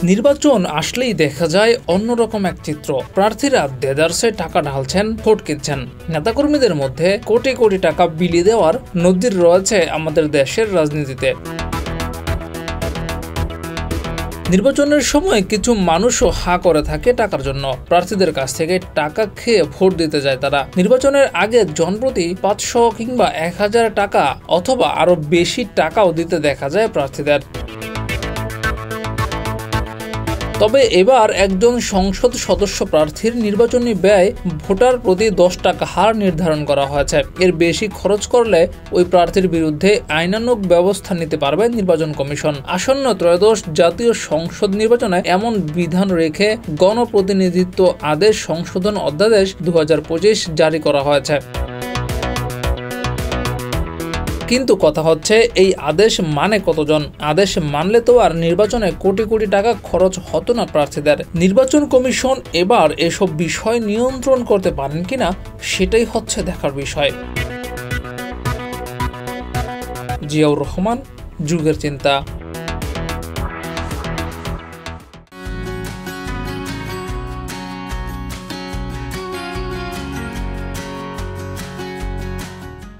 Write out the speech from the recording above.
নির্বাচন আসলেই দেখা যায় অন্যরকম এক চিত্র। প্রার্থীরা দেদারসে টাকা ঢালছেন, ভোট কিনছেন। নেতাকর্মীদের মধ্যে কোটি কোটি টাকা বিলি দেওয়ার নজির রয়েছে আমাদের দেশের রাজনীতিতে। নির্বাচনের সময় কিছু মানুষও হা করে থাকে টাকার জন্য। প্রার্থীদের কাছ থেকে টাকা খেয়ে ভোট দিতে যায় তারা। নির্বাচনের আগে জনপ্রতি 500 কিংবা 1000 টাকা অথবা আরো বেশি টাকাও দিতে দেখা যায় প্রার্থীদের। তবে এবার একজন সংসদ সদস্য প্রার্থীর নির্বাচনী ব্যয় ভোটার প্রতি 10 টাকা হার নির্ধারণ করা হয়েছে। এর বেশি খরচ করলে ওই প্রার্থীর বিরুদ্ধে আইনানুগ ব্যবস্থা নিতে পারবে নির্বাচন কমিশন। আসন্ন ত্রয়োদশ জাতীয় সংসদ নির্বাচনে এমন বিধান রেখে গণপ্রতিনিধিত্ব আদেশ সংশোধন অধ্যাদেশ 2025 জারি করা হয়েছে। কিন্তু কথা হচ্ছে, এই আদেশ মানে কতজন? আদেশ মানলে তো আর নির্বাচনে কোটি কোটি টাকা খরচ হতো না প্রার্থীদের। নির্বাচন কমিশন এবার এসব বিষয় নিয়ন্ত্রণ করতে পারেন কিনা সেটাই হচ্ছে দেখার বিষয়। জিয়াউর রহমান, যুগের চিন্তা।